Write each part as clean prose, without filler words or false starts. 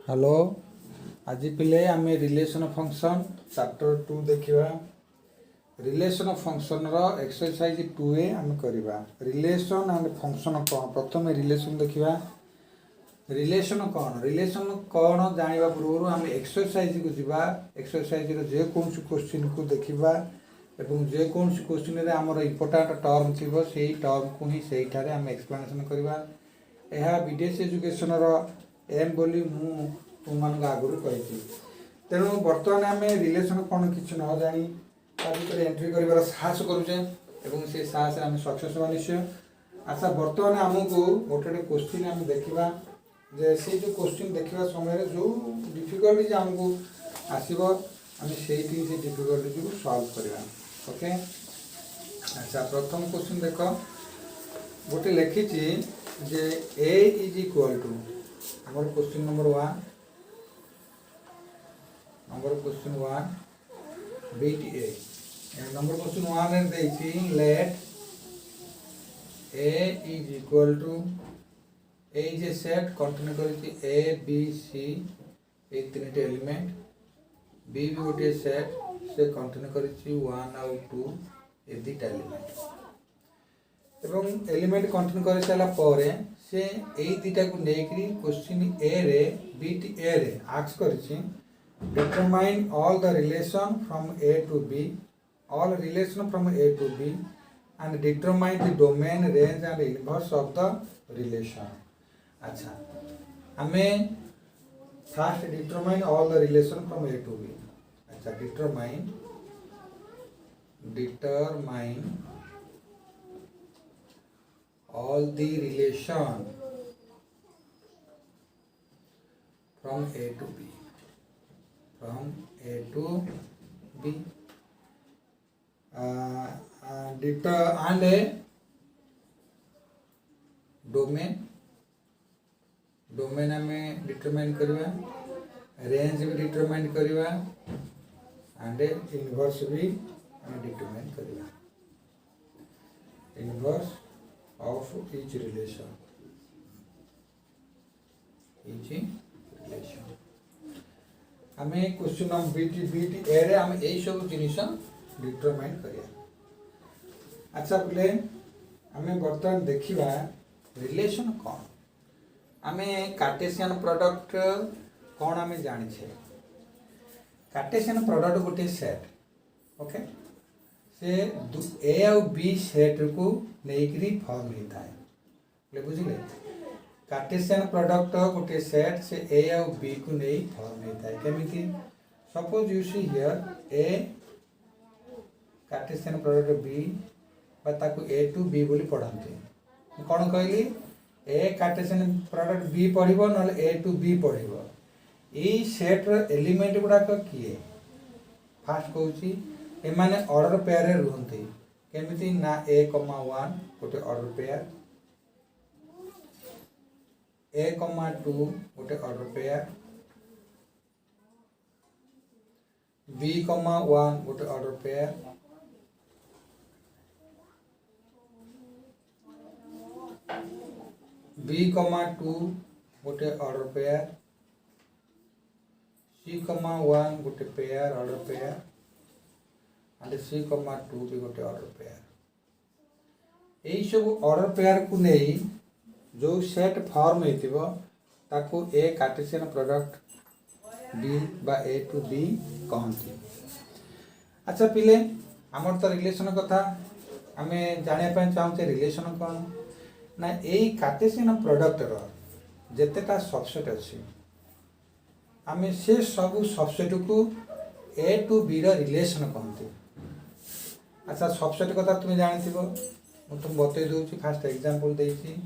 Hello आज पिले आम रिलेशन फंक्शन चैप्टर 2 देखा रिलेशन फंक्शन रो एक्सरसाइज 2 आम करवा रिलेशन एंड फंक्शन कौन प्रथम रिलेशन देखा रिलेशन कौन जाना पूर्व आम एक्सरसाइज को जीवा एक्सरसाइज जेको क्वेश्चन को देखा एवं जेको क्वेश्चन रे आमर इंपोर्टाट टर्म थी से टर्म को ही से आम एक्सप्लेनेशन करवा यह बीडीएस एजुकेशन रो एम बोली मु तुम आगुरी कही तेणु बर्तमान आम रिलेशन कौन कि न जानी एंट्री कर साहस करुचे से साहस आम सक्सेस हवा निश्चय। अच्छा बर्तमान आमको गोटे क्वेश्चन आम देखा जे से जो क्वेश्चन देखा समय जो डिफिकल्टी आमको आसो आम से डिफिकल्टी को सॉल्व करवा ओके। अच्छा प्रथम क्वेश्चन देख गोटे लिखी जे ए इज इक्वल टू आमर क्वेश्चन नंबर 1 क्वेश्चन 1 बीट ए नंबर क्वेश्चन 1 रे देछि let A is equal to A is a set contain करछि ए बी सी ए तीनटे एलिमेंट बी भी गोटे सेट से कंटेन करछि 1 और 2 ए दुटा एलिमेंट एवं एलिमेंट कंटेन कर सारा पर से यही दुटा को लेकरी क्वेश्चन ए रे बीट ए रे आस्क करछि determine all the relation from A to B all relation from A to B and determine the domain range and inverse of the relation। अच्छा हमें first determine all the relation from A to B। अच्छा determine all the relation from A to B from A to B and a domain हमें determine करवा range भी determine करवा and inverse भी हमें determine करवा इनवर्स ऑफ ईच रिलेशन आमे question of BT ए रे आमे एई सब जिनिस डिटरमाइन करिया। अच्छा बोले आमे बर्तमान देखिबा रिलेशन कौन आमे कार्टेशियन प्रोडक्ट कौन आमे जानि छे कार्टेशियन प्रोडक्ट गोटे सेट ओके से ए और बी सेट को लेकरी फॉर्म होता है बुझिले कार्टेशियन प्रोडक्ट गोटे सेट से ए और बी को नहीं फॉर्म होता है केमिति suppose you see here A Cartesian product B ताको ए टू बी बोली पढ़ाते कौन कहली ए कार्टेशियन प्रोडक्ट बी पढ़िबो न ए टू बी पढ़िबो ई सेट रो एलिमेंट गुडाक किए फास्ट कहूची ए माने ऑर्डर पेयर रे रुहंती केमिति ना a 1 गोटे ऑर्डर पेयर A, 2 गोटे ऑर्डर पेयर B, 1 गोटे ऑर्डर पेयर B, 2 गोटे ऑर्डर पेयर C, 1 गोटे pair order pair and C, 2 भी गोटे ऑर्डर पेयर यही सब ऑर्डर पेयर को नहीं जो सेट फॉर्म होइतिबो ताको ए कार्टेशियन प्रोडक्ट बी बा ए टू बी कहंती। अच्छा पिले हमर तो रिलेशन कथा आमे जाने पय चाहते रिलेशन कौन ना एई कार्टेशियन प्रोडक्ट रो जेतेटा सबसेट अछि आमे से सब सबसेट को ए टू बी रो रिलेशन कहंती। अच्छा सबसेट कथा तुम जानिथिबो मु तुम बतै दोछि फास्ट एग्जांपल देछि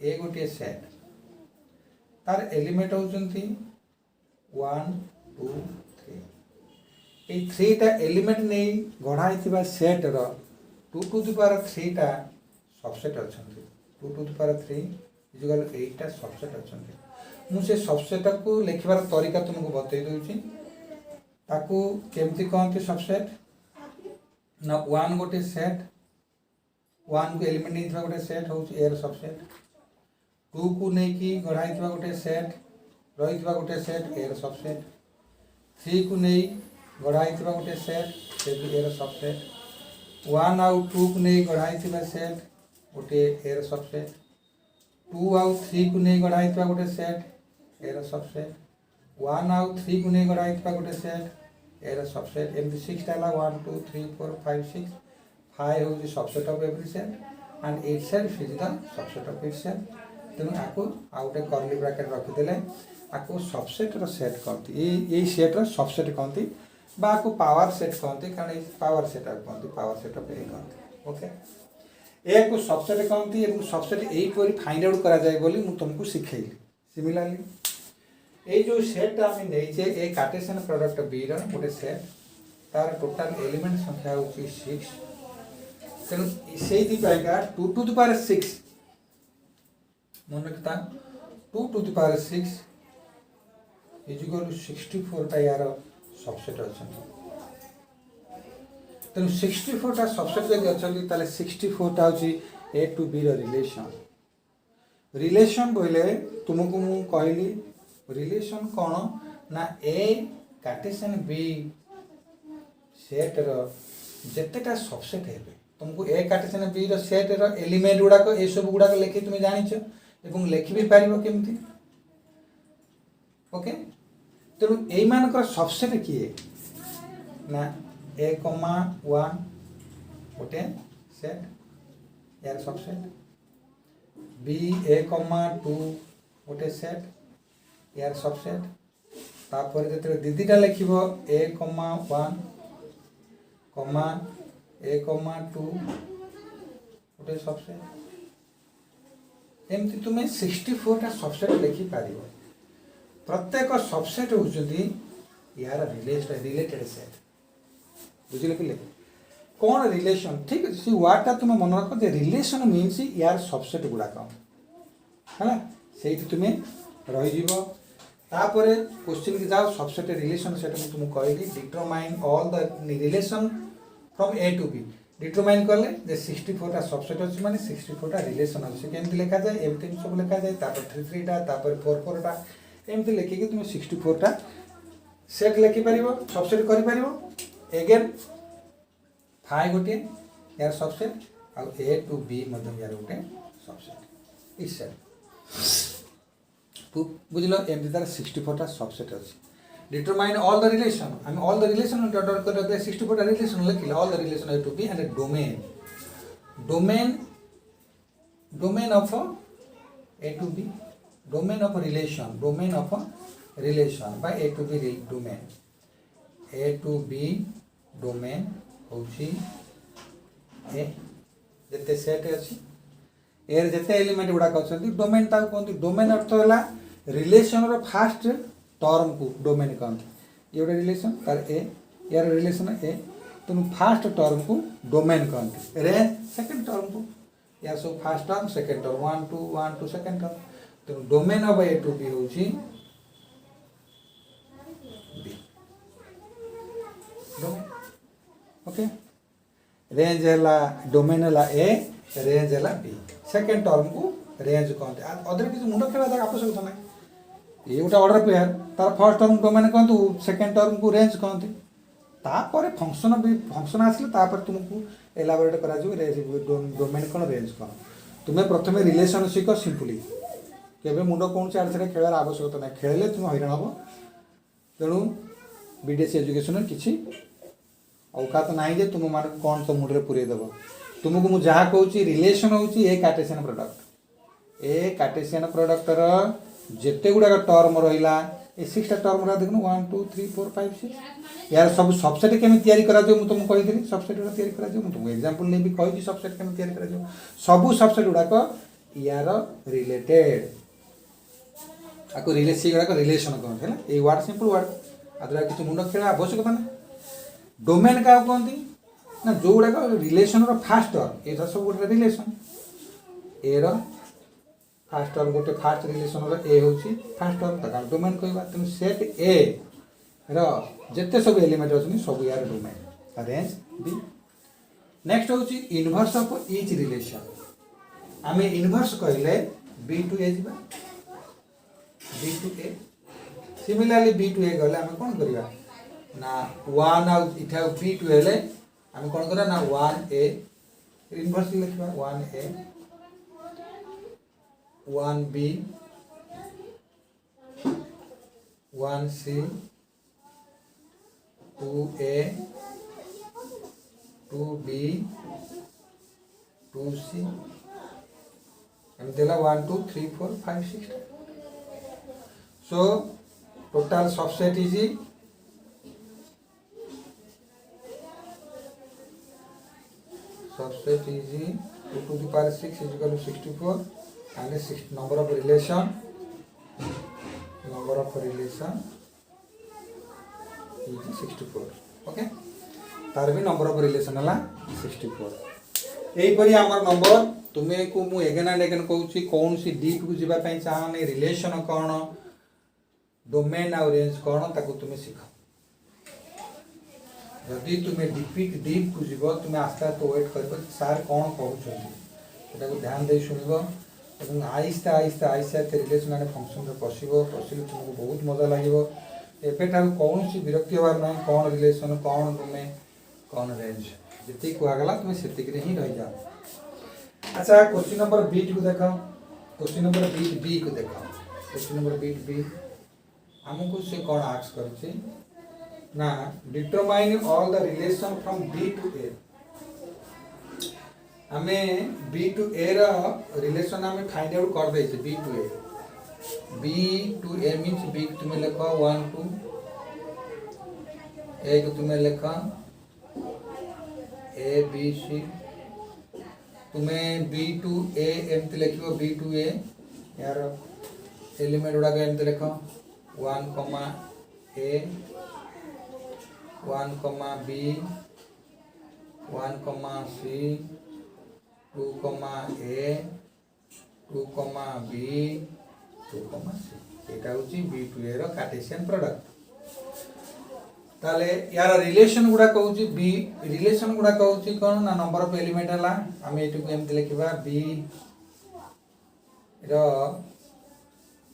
ए गोटे सेट तार एलिमेंट होचंती 1 2 3 ए 3 टा एलिमेंट नै गढ़ाई थिबा सेट रो 2 टू द पावर 3 टा सबसेट अछंती 2 टू द पावर 3 इक्वल 8 टा सबसेट अछंती मु से सबसेट को लिखिबार तरीका तुमको बतै दोछि ताकू केमती कहंती सबसेट ना 1 गोटे सेट 1 को एलिमेंट नै थिबा गोटे सेट होउछ ए रो सबसेट 2 को नहीं कि गढ़ाई गोटे सेट रही गोटे सेट ए सबसेट 3 को नहीं गढ़ाई गोटे सेट से भी ए सबसेट 1 आउ 2 को नहीं गढ़ाई सेट गोटे ए सबसेट 2 आउ 3 को नहीं गढ़ाई गोटे सेट ए सबसेट 1 आउ 3 को नहीं गढ़ाई गोटे सेट ए सबसेट एमती 6 टा 1 2 3 4 5 6 5 हूँ subset of every set and itself is the subset of itself तेणु आपको आउ गोटे कर्ली ब्रैकेट रखिदेले आपको सबसेट सेट कहती ये सेट सबसेट कहती आपको पावर सेट कहती कारण ये पावर सेट कहती पावर सेट ऑफ ए कहती ओके ए को सबसेट कहती और सबसेट यहीपरि फाइंड आउट करा जाए बोली मु तुमको सिखेली सिमिलरली ये जो सेट आम नहीं ए कार्टेशियन प्रोडक्ट बी रोटे सेट तार टोटाल एलिमेंट संख्या हूँ 6 तेणु से 2 to the power 6 मन रखता 2 to the power 6 is equal to 64 टा यार सबसेट अच्छा तेणु 64 टा सबसेट जब अच्छा ताले 64 टा हूँ ए टू बी रिलेशन रिलेशन बोले तुमको मु कहली रिलेशन कौन ना ए कार्टेशियन बी सेट रो जेतेटा सबसेट है तुमको ए कार्टेशियन बी रो सेट रो एलिमेंट गुड़ाक ए सब गुड़ाक लिखि तुम जानिछ एवं लिखि भी पारिबो केमती ओके तेणु यही मानकर सबसेट किए ना ए कमा 1 गोटे सेट यार सबसेट बी ए कमा 2 गोटे सेट यार सबसेट तापर जो दीदीटा लिख ए कमा 1 कमा ए कमा 2 गोटे सबसेट एमती तुम्हें 64 टा सबसेट लिखि पार प्रत्येक सबसेट होती यार रिलेटेड सेट बुझे पिले कौन रिलेशन ठीक है सी वार्डटा तुम मन रख जे रिलेशन मीन्स यार सबसेट गुड़ाक है से तुम्हें रही तापर क्वेश्चन की जाओ सबसेट रिलेशन सेट मुझे तुमको कहली determine all the relation from A to B determine कले जे 64 टा सबसेट अच्छी माने 64 टा रिलेशन अच्छी केमती लिखा जाए एमती सब लिखा जाए तापर 3 टा तापर 4 टा एमती लिखिकी तुम 64 टा सेट लिखि पारिबो सबसेट करि पारिबो अगेन 5 गोटे यार सबसेट आ ए टू बी मतलब यार गोटे सबसेट इस सेट तो बुझलो एमती तार 64 टा सबसेट अच्छी डिटरमाइन ऑल द रिलेशन आई ऑल द रिलेशन डॉट कर रखले 64 टा रिलेशन लिखले all the relation A to B and domain of A to B domain of relation by A to B domain होची ए जते सेट अछि एर जते एलिमेंट गुडा कहछन्ती डोमेन ता कोनती डोमेन अर्थ होला रिलेशन रो फर्स्ट टर्म को डोमेन कहते ये रिलेशन तार ए यार रिलेशन ए तुम फर्स्ट टर्म को डोमेन कहते रेंज सेकंड टर्म को यार सब first term second term 1 2 second term तो domain of A to B होची बी ओके रेंज है डोमेन है ए रेंज है बी सेकंड टर्म को रेंज कहते अदर किसी मुंड खेला आवश्यकता ना ये गोटे ऑर्डर पेयर तार फर्स्ट टर्म डोमेन कहतु सेकंड टर्म को रेंज कहते तापर फंक्शन भी फंक्शन आसले तापर तुमको एलाबोरेट करा रेंज डोमेन कौन रेंज कौन तुम्हें प्रथम रिलेशन शिख सिंपली केवे मुंड कौन से आड़े खेलार आवश्यकता ना खेले तुम हैरान हम तेणु बीडीएस एजुकेशन किसी औकात ना जे तुम मान कौन तो मुंडे पूरे देव तुमको मुझे जहाँ कहूँ रिलेशन हूँ ए कार्टेशियन प्रोडक्टर जिते गुड़ाक टर्म रहा ये 6टा टर्म रहा देखो 1 2 3 4 5 6 यार सब सबसेट केमी तैयारी करा जो तुमको कही सबसेट गुड़ा तैयारी करा जो तुमको एग्जांपल नहीं भी कही सबसेट केमी तैयारी करा जो सब सबसेट गुड़ाक यार रिलेटेड आपको रिलेसी गुड़ाक रिलेशन कहते हैं ये वर्ड सिंपल वर्ड आदि किसी मुंड खेला आवश्यकता ना डोमेन क्या कहती ना जो गुड़ाक रिलेशन फास्ट टर्म ये सब गोटे रिलेशन ए फास्ट टर्म गोटे फास्ट रिलेशन ए हूँ फास्ट टर्म तक डोमेन कहवा तेणु सेट ए रेते सब एलिमेंट अच्छे सब यार डोमेन रेंज बी नेक्स्ट हूँ इनवर्स ऑफ इच रिलेशन आम इनवर्स कहले B to A B to A similarly B to A गले आम कौन करवा ना वन आठा बी टू हेले आम कौन करा ना वन ए इनवर्स लिखा one A one B one C two A to B two C एमती 1 2 3 4 5 6 so total subset is subset is 2 to the power 6 is equal to 64 and 6 number of relation is 64 okay तार भी number of relation है 64 यहीपरी आम number तुम्हें को मु eigen and eigen कहूँ कौन सी डीप को जावाई चाहनी रिलेशन कौन डोमेन आ रेंज कौन ताको तुम्हें शिख जदि तुम्हें डीप को जीव तुम्हें आस्ते आस्ते वेट कर सार कौन कहते ध्यान दे शुणव और आहिस्ते आहिस्ते आहिस्ते आहिस्ते रिलेशन एंड फंक्शन पशिले तुमको बहुत मजा लगे एबेठा कौन सी विरक्ति हबार ना कौन रिलेशन कौन डोमेन कौन रेंज जी कहगला तुम्हें से ही रही जाओ अच्छा क्वेश्चन नंबर बीट को देख क्वेश्चन नंबर बी को देख क्वेश्चन नंबर बी हमको से कौन आस्क कर ना determine all the relation from B to A हमें बी टू ए रिलेशन हमें फाइंड आउट कर दे B to A means B तुम्हें लिख 1 2 ए को तुम्हें लिख ए बी सी तुम्हें बी टू ए एमती लिख बी टू ए यार एलिमेंट गुड़ाक एमती लिख 1 कमा ए 1 कमा बी 1 कमा सी 2 कमा ए 2 कमा बी 2 कमा सी यहाँ हूँ B to A Cartesian product ताले यार रिलेशन गुड़ा कहूँ बी रिलेशन गुड़ा कहूँ कौन ना नंबर ऑफ एलिमेंट है आम ये एमती लिखा बी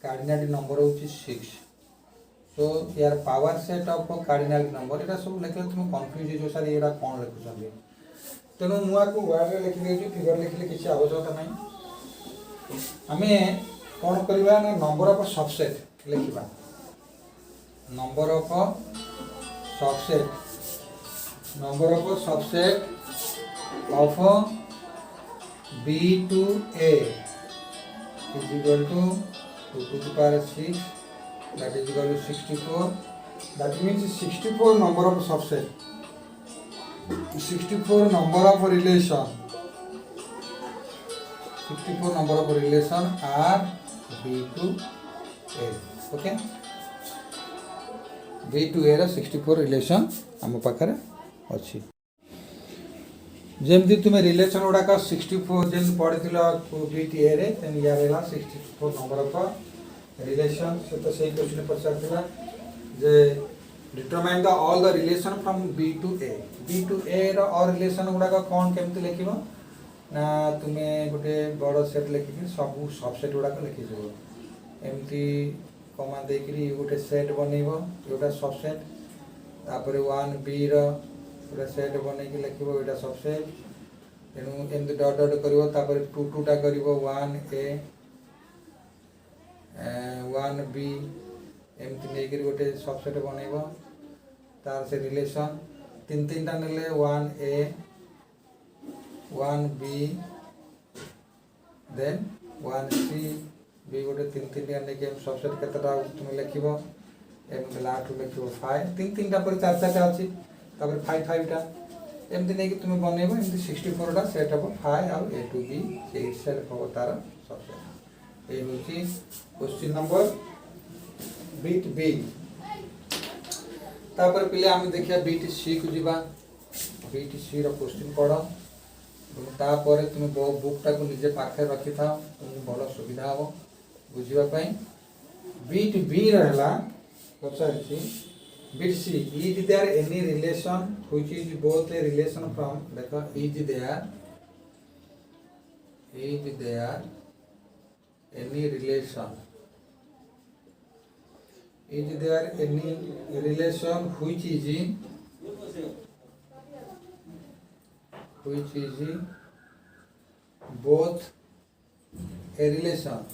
कार्डिनालिटी नंबर हूँ 6 सो यार power set of cardinality number यहाँ सब लिखे तुम कन्फ्यूज हो सार ये कौन लिखुं तेणु मुझे वर्ड लिखिदे फिगर लिखिले किसी आवश्यकता नहीं आम कौन करवा ना नंबर ऑफ सबसेट लिखा number of subset of B to A is equal to 2 to the power 6 that is equal to 64 that means 64 number of subset 64 number of relation 64 number of relation are B to A okay B to A 64 relation आम पाखे अच्छी जमती तुम्हें relation गुड़ाक 64 जमी पढ़ी B T A यार 64 number of relation से तो सही क्वेश्चन पचार जे determine the all the relation from B to A और रिलेशन गुड़ाक कौन केमती लिख ना तुम्हें गोटे बड़ सेट लिखिक सब सबसेट गुड़ाक लिखिज एमती कमा देकरी गोटे सेट बनइब योटा सबसेट तापर 1 बी रा सेट बनई लिख यहाँ सबसेट तेणु एमती डट डट कर 2 2 टा कर 1 ए 1 बी एमती नहीं गोटे सबसेट बनइब तार से रिलेशन 3 3 टा नेले 1 ए 1 बी देन 1 सी बी गोटे 3 3 टा नहीं सबसेट केतटा तुम लिख एमती लास्ट लिख 5 3 3 टा पर 4 4 टा अच्छी 5 5 टा एमती नहीं तुम बनइब एमती 64 टा सेट हम 5 आउ ए टू बी से सेट हम तार सबसेट ये हूँ क्वेश्चन नंबर बीट बी तापर पिले आम देखिए बीट सी को जीवा बीट सी रो क्वेश्चन पढ़ तापर तुम बुकटा को निजे पाखे रखी था तुमको भल सुविधा हम बुझापी बीट बी रहा पचार बीट C is there any relation which is both a relation from देख is there any relation is there any relation which is both a relation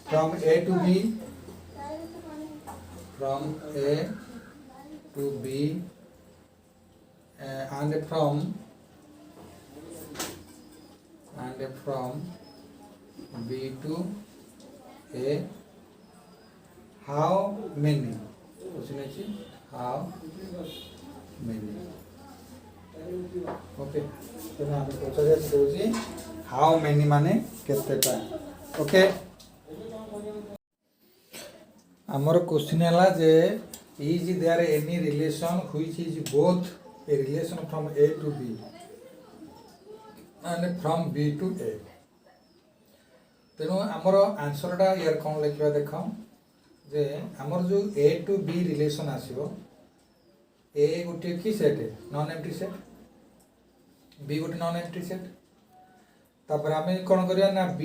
from A to B, and from B to A. How many? Question is how many? Okay. तेना हम पचारे doji how many माने केतेटा. Okay. आमर question है जे is there any relation which is both a relation from A to B and from B to A. तेणु आमर आंसरटा यार कौन लिखा देख जे आमर जो A to B रिलेशन आसो A गोटे कि set non empty set B गोटे नॉन एम्प्टी सेट तापर आम कौन करिया ना B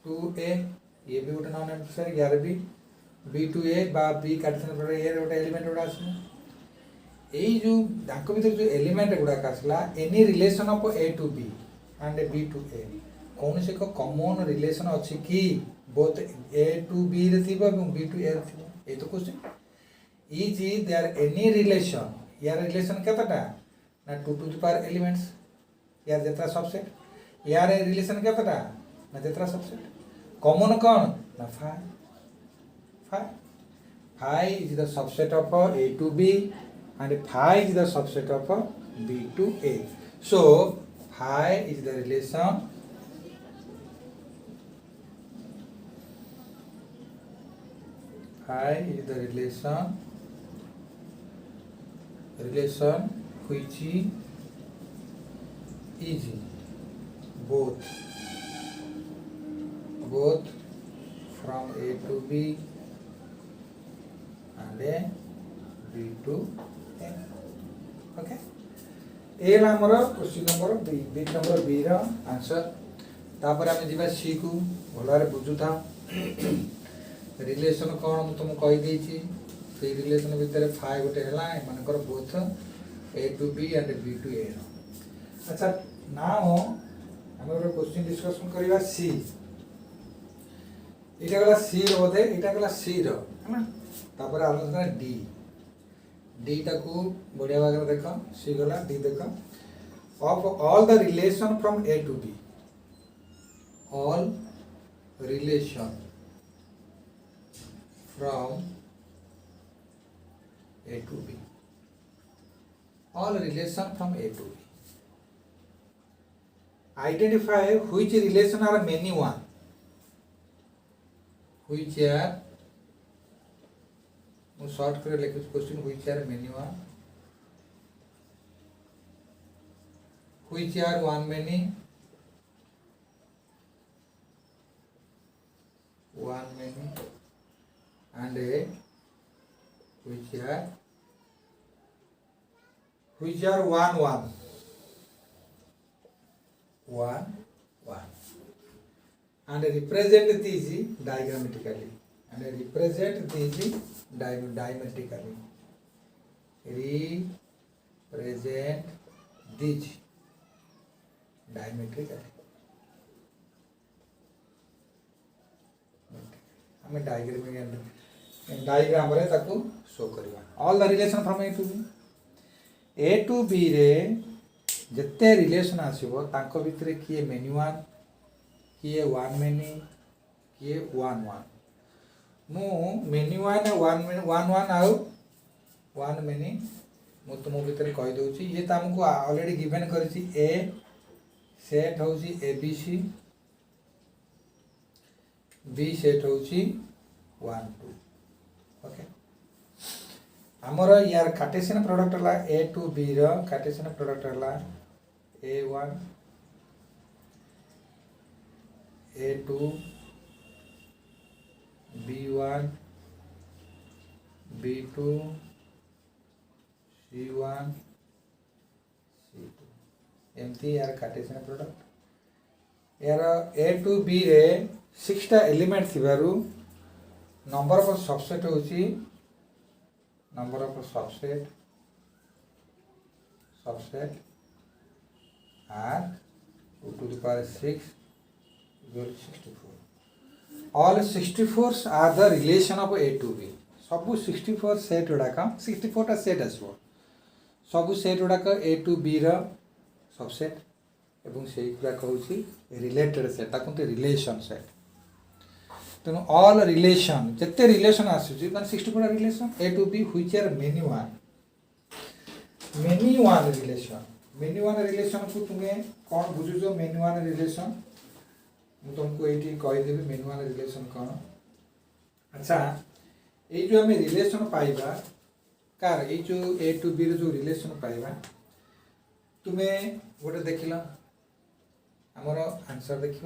to A ये भी गोटे नॉन एम्प्टी सेट यार भी B to A बा B काटसन पर ए गोटे एलिमेंट गुडा आसो एई जो दांको भीतर जो एलिमेंट गुडा आसला any relation of A to B and B to A कौन से को कॉमन रिलेशन अछि कि बोथ A to B रे थिबो एवं B to A रे थिबो ए तो question is there any relation यार रिलेशन केतटा ना 2 to the power एलिमेंट्स यार जेतरा सबसेट यार रिलेशन केतटा ना जेतरा सबसेट कॉमन कौन ना 5 is the subset of A to B and 5 is the subset of B to A. So 5 is the relation which is both from A to B and B to A. Okay. A ला हमर question number B number B रा answer. तापर आमे जिबा C को भलारे बुझुथा relation कौन तुम कही देछि से रिलेशन भितर 5 गोटे हला मानकर both A to B and B to A. अच्छा नाउ हम एक क्वेश्चन डिस्कशन करिवा C इटा गला C रो बोधे इटा गला C रो है तापर आलोचना D टा को बढ़िया भाग देखो C गला D देखो of all the relation from A to B all relation from A to B all relation from A to B identify which relation are many one which are short करे लिखित question which are many one which are one many and which are one and represent these diagrammatically represent these diametrically हमें diagram रे ताकू show करवा all the relation from A to B रे जत्ते relation आसीबो तांको भितरे किए मेनी वन किए वन मेनी किए वन मु मेनी वन आउ वन मेनी मु तुम भितर कहि दउची ये त हमको ऑलरेडी गिवन करछि A सेट होउची ABC B सेट होउची 1 2 ओके हमर यार कार्टेशियन प्रोडक्ट हला A to B रो कार्टेशियन प्रोडक्ट हला A1 A2 B1 B2 C1 C2 एमती यार कार्टेशियन प्रोडक्ट यार ए टू बी रे 6टा एलिमेंट थिबारु नंबर ऑफ सबसेट होची number of subset are two the पावर 6 equal to 64. All 64s are the relation of A to B. सबु 64 set गुड़ाक 64टा set आसो सबु सेट गुड़ाक A to B रो सबसेट एवं से गुड़ाक होची रिलेटेड सेट ताकु रिलेशन सेट तेणु ऑल रिलेशन जिते रिलेशन आसुची माने 64टा relation A to B which are many one relation को तुम्हें कौन बुझुछो मेनी वन रिलेशन मु तुमको ये कहीदेवी मेनी वन रिलेशन कौन। अच्छा ये जो आम रिलेशन पाइबा कार ये जो ए टू बी जो रिलेशन पाइबा तुम्हें गोटे देख ल आमर आंसर देख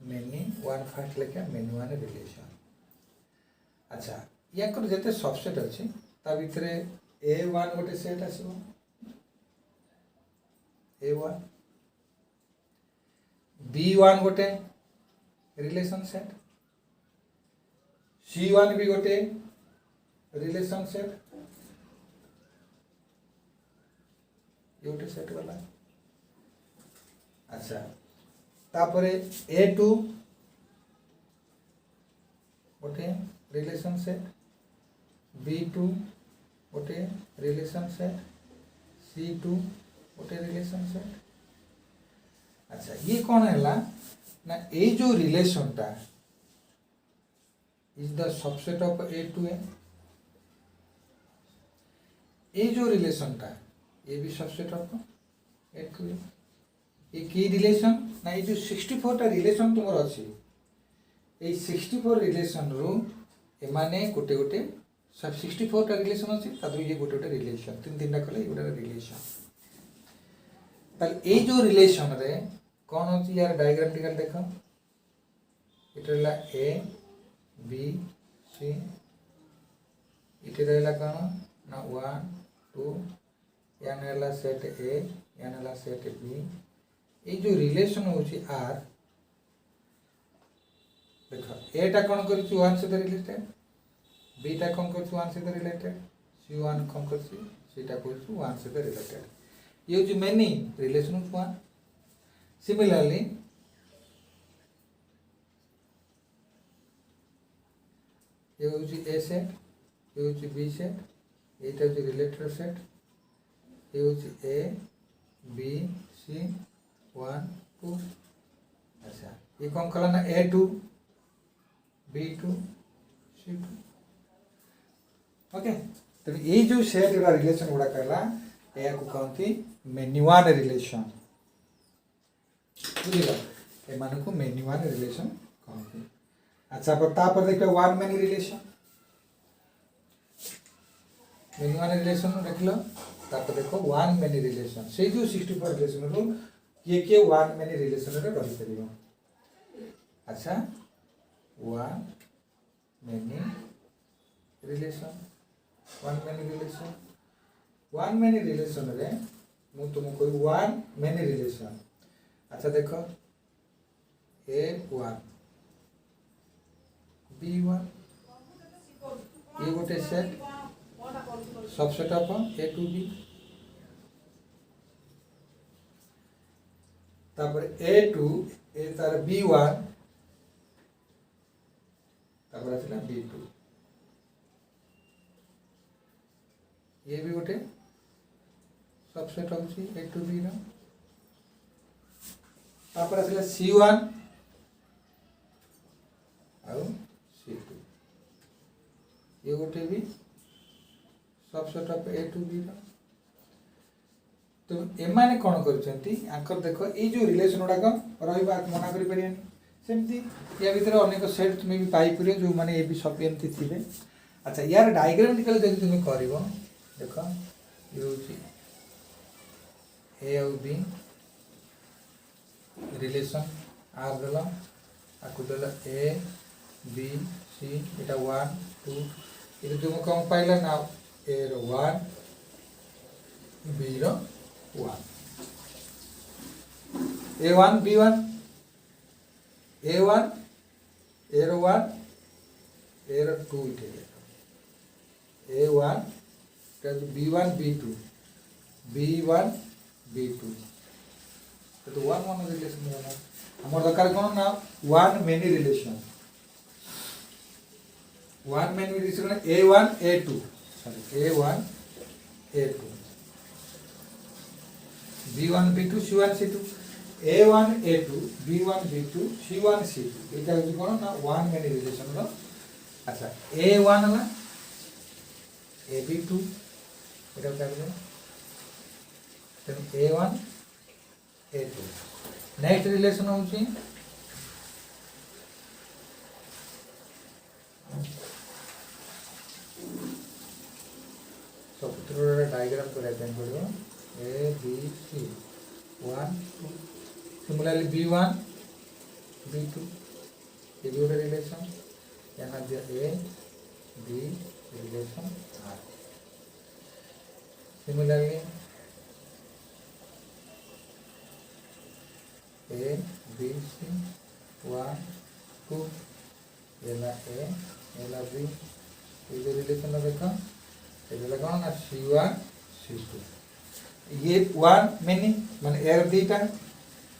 मेनी वन फास्ट लिखा मेनी वन रिलेशन। अच्छा या जिते सबसेट अच्छी ता भितर A1 गोटे सेट आसो A1 B1 गोटे रिलेशन सेट C1 भी गोटे रिलेशन सेट ये गोटे सेट वाला। अच्छा तापरे A2 गोटे रिलेशन सेट B2 गोटे रिलेशन सेट C2 गोटे रिलेशन सेट। अच्छा ये कौन है ना ये जो रिलेशन टा is the subset of A to A। ये जो रिलेशन टा ये भी subset of A to A। ये की रिलेशन ना ये जो 64 टा रिलेशन तुमर अच्छी ये 64 रिलेशन रू एमाने गोटे गोटे सब 64 टा रिलेशन अच्छी तादु ये गोटे गोटे रिलेशन तीन टा कले गोटे रिलेशन ताल ये जो रिलेशन रे कौन होची यार डायग्राम टिकल देखो इटे रहला ए बी सी इटे रहला कौन ना 1 2 यान रहला सेट ए यान रहला सेट बी। ये जो रिलेशन होची आर देखो ए टा कौन करछि 1 से रिलेटेड बी टा कौन करछि 1 से रिलेटेड C1 कौन करछि सी टा करछि 1 से रिलेटेड। ये जो मेनी रिलेशन ऑफ 1। सिमिलरली ये होची ए सेट ये होची बी सेट ये होची रिलेटेड सेट ये होची ए बी सी 1 2। अच्छा ये कौन कला ना A2 B2 C2 ओके। तो ये जो सेट गुड़ा रिलेशन गुड़ा करला या को कहती मेनी वन रिलेशन बुझिला ए माने को मेनी वन रिलेशन कहती। अच्छा पर देखो one many relation many one relation देख लो तापर देखो वन मेनी रिलेशन से जो 64 रिलेशन रो के वन मेनी रिलेशन रे रही परिबो। अच्छा one many relation one many relation रे मु तुमको वन मेनी रिलेशन। अच्छा देखो A1 B1 ये गोटे set subset of A to B तापर A2 ए तार B1 तापर आछला B2 ये भी गोटे सबसेट होची A to B रो तापर आछला C1 और C2 ये गोटे भी subset of A to B रो। तो एमाने कौन करछंती आकर देखो ये जो रिलेशन गुड़ाक रहिबा मना करि परियानी सेमती या भीतर अनेक सेट तुम्हें भी पाई परियो जो माने ए भी सब एमती थिबे। अच्छा यार डायग्रामेटिकल जदि तुम करबो देखो ये होची ए और बी रिलेशन आर देला आकु देला ए बी सी एटा 1 2 ये तुम कौन पाइला ना ए रो 1 बी रो 1 A1 B1 A1 Aero 1 Aero 2 इथे A1 B1 B2 B1 B2 तो 1 1 रिलेशन होला हमर दरकार कोन ना 1 many relation 1 many relation A1 A2 sorry A1 A2 B1 B2 C1 C2 A1 A2 B1 B2 C1 C2 এটা হচ্ছে কোন না 1 মেনি রিলেশন র আচ্ছা A1 হলা AB2 এটা কাটবে then A1 A2 next relation হচ্ছে সূত্রর ডায়াগ্রাম করে দেন পড়ো A B C 1 2 similarly B1 B2 ये भी रिलेशन यहाँ दिया A B relation R similarly A B C 1 2 ये ला A ये ला B ये जो रिलेशन देखो ये लगा ना C1 C2 ये 1 मेनी माने A दीटा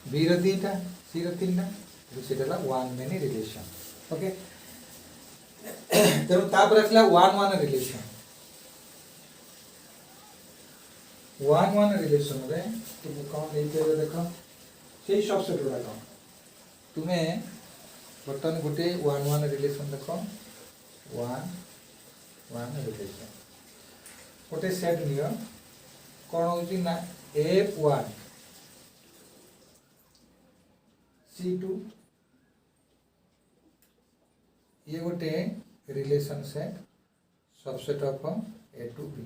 B दीटा C तीनटा तो सेटा 1 मेनी रिलेशन ओके तेणु तापर आसला 1 1 रिलेशन 1 1 रिलेशन रे तुम कौन लेते हो देखो सेही सबसेट गुड़ा कौन तुम्हें बर्तमान गोटे 1 1 रिलेशन देखो 1 1 रिलेशन गोटे सेट नियो कौन होची ना F1 C2 ये गोटे relation set subset of A to B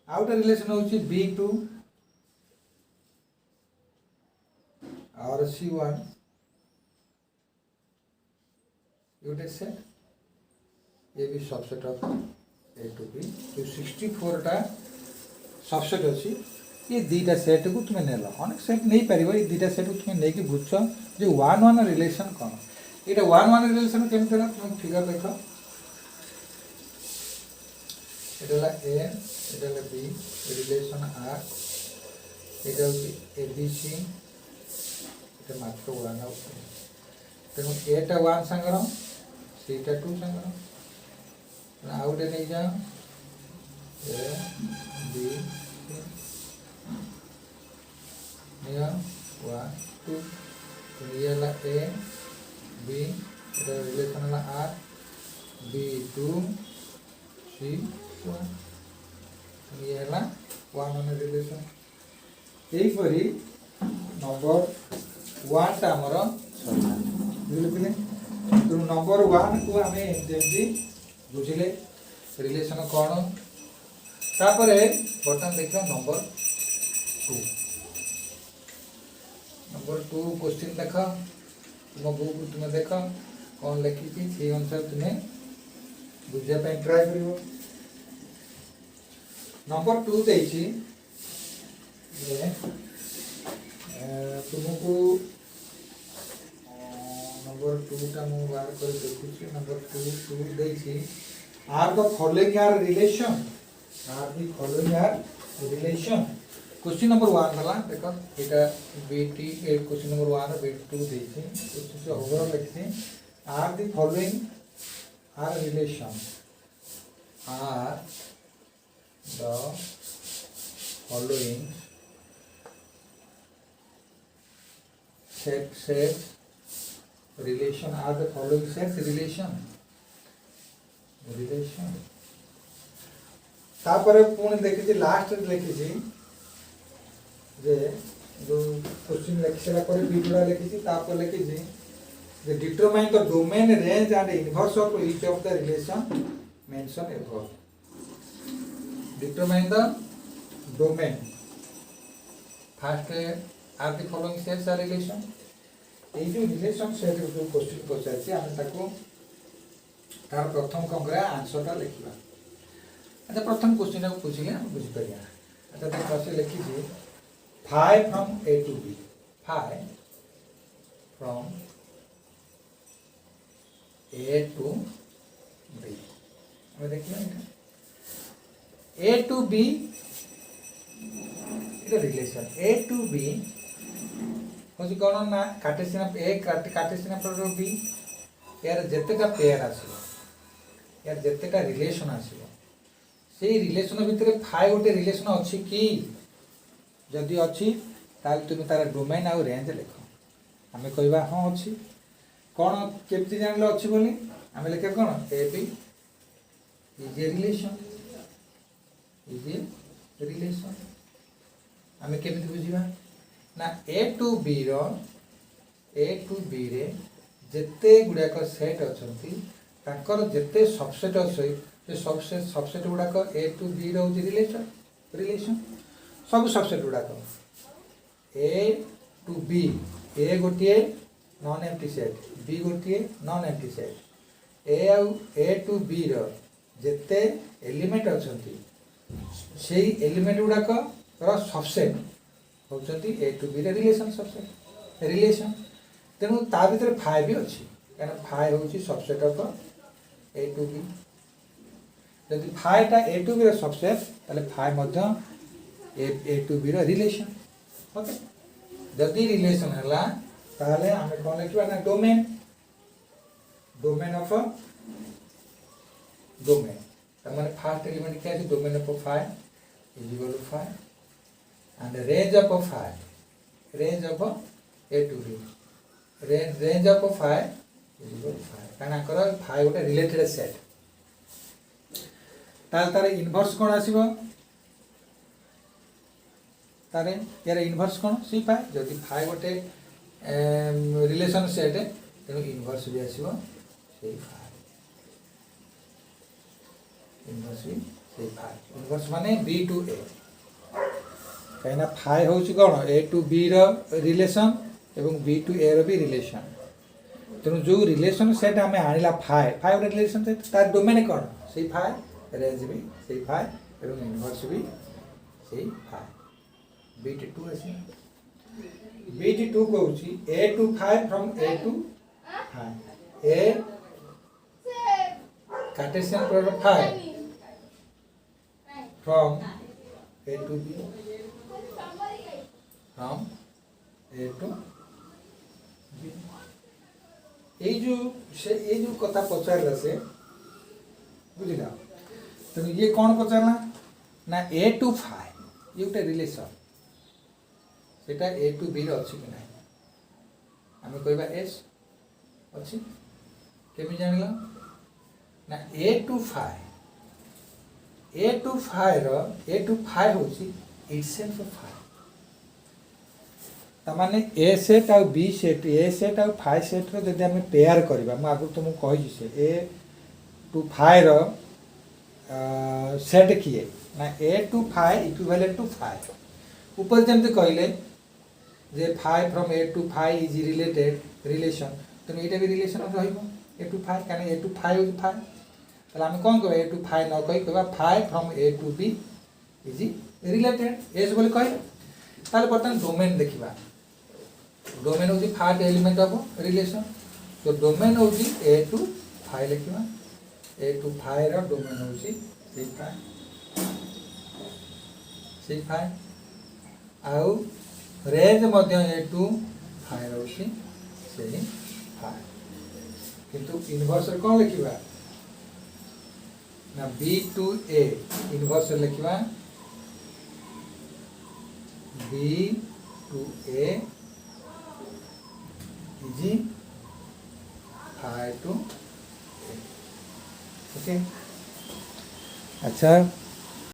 out relation होची B2 और C1 ये गोटे सेट ये भी subset of A to B जो 64 टा सबसेट अछि ये दीटा सेट को तुम नेला अनेक सेट नहीं पारिबो ये दीटा सेट को तुम नै कि बुझछ जे 1 1 रिलेशन कोन एटा 1 1 रिलेशन केम थला तुम फिगर देखो एटा ला A Etah La B relation R Etah A B C एटा मात्र 1 आउट तेनु A टा 1 संगरो C टा 2 संगरो आउट नहीं जा A B निया 1 2 तो ये ला A B इधर रिलेशन ला R B 2 C 1 ये ला 1 1 रिलेशन यही परी नंबर 1 टा हमर बुझले पिले तो नंबर 1 को हमें जेमती बुझिले रिलेशन कोन तापरे बटन देखो नंबर 2 नंबर 2 क्वेश्चन देखो तुम बुक तुम देखो कौन लिखी थी से अनुसार तुम्हें बुझिया पे ट्राई करिवो नंबर 2 देछि ये तुमको नंबर 2 टा मु बार कर देखुछि नंबर 2 देछि are the following are relation are the following are relation question number 1 वाला देखो एटा बीटी क्वेश्चन नंबर 1 बीटी 2 देछि क्वेश्चन ओवरऑल लिखछि are the following are relation are the following set relation are the following sets relation तापर पुणी देखिए last लिखी जे जो क्वेश्चन लिखला पर बीटा लिखी तापर लिखी जे determine the domain range and inverse of each of the relation mentioned above determine the domain first are the following sets are relation ये जो रिलेशन सेट जो क्वेश्चन पचारछि हम ताको तार प्रथम कंग्रा आंसर ता लिखिबा अच्छा प्रथम क्वेश्चन को पूछिले हम बुझि परिया अच्छा देखो से लिखि छी phi from A to B, phi from A to B, हमें देखिए A to B এটা রিলেশন A to B হচ্ছে কোন না Cartesian A Cartesian product B এর যেতেটা পেয়ার আসিব এর যেতেটা রিলেশন আসিব সেই রিলেশন ভিতরে ফাই গোটে রিলেশন ଅଛି কি যদি ଅଛି তাহলে তুমি তার ডোমেন আর রেঞ্জ লেখ আমি কইবা হ্যাঁ ଅଛି কোন কেমতি জানলে ଅଛି বলি আমি লেখা কোন A B is a relation আমি কেমতি বুঝিবা না A to B रे जेते गुड़ाक सेट अच्छा तांकर जेते सबसेट अच्छे सबसेट गुड़ाक A to B रोचे रिलेशन सब सबसेट गुड़ाक A to B A गोटे नॉन एम्प्टी सेट B गोटे non empty set A to B जेते एलिमेंट अच्छा से एलिमेंट गुड़ाक सबसेट होती A to B relation subset relation तेणु ता भीतर फाइ भी अच्छी क्या फाइ हूँ subset of A to B जदि फाइटा A to B सबसेट ताले phi A to B relation okay जदि रिलेशन है ताले आमे कौन लिखा ना डोमेन डोमेन ऑफ डोमेन तमाने फर्स्ट एलिमेंट क्या है domain of phi is equal to phi and range of phi range of A to B range of phi is equal to phi काना कर phi गोटे रिलेटेड सेट तार inverse कोन आसीबो तारे यार inverse कोन सी phi जदि phi गोटे रिलेशन सेट तेनु inverse भी आसीबो सेही phi इनवर्स भी सेही phi इनवर्स माने B to A कहीं फाइ हूँ कौन A to B रिलेशन एवं B to A भी रिलेशन तेणु जो रिलेशन सेट आम आनिला फाइ फाइ गोटे रिलेशन सेट तार डोमेन कौन से फाइ रेंज भी से फाइ एवं इनवर्स भी से फाइ BT2 आसी BT2 कहूँ A to phi from A to phi A Cartesian product phi from A to B from A to B ये जो कथा पचारला से बुझिला तो ये कौन पचारला ना A to फाइ ये गोटे रिलेशन सेटा A to B रे अछि कि नाही आमे कहबा S अछि केमि जानला ना A to फाइ होछि इटसेल्फ फाइ तमाने A सेट आ B सेट A सेट आ फाइ सेट रो जदि हम पेयर करबा म आगु तुम कहि से A to फाइ रो सेट किए ना A to phi equivalent to phi ऊपर जेमते कहले जे phi from A to phi is related relation तो एटा भी रिलेशन रहिबो A to फाइ काने A to फाइ होज फाइ तला हम कोन कहबा A to फाइ न कहि कहबा phi from A to B is related as बोले कहि ताले बर्तन डोमेन देखिबा डोमेन होची फर्स्ट एलिमेंट ऑफ रिलेशन तो डोमेन होची A to फाइ लिखिबा A to फाइ रो डोमेन होची C फाइ आउ रेंज मध्य A to फाइ होची सेही फाइ किंतु इनवर्स रे कोन लिखिबा ना B to A इनवर्स लिखिबा B to A is phi to A. Okay. अच्छा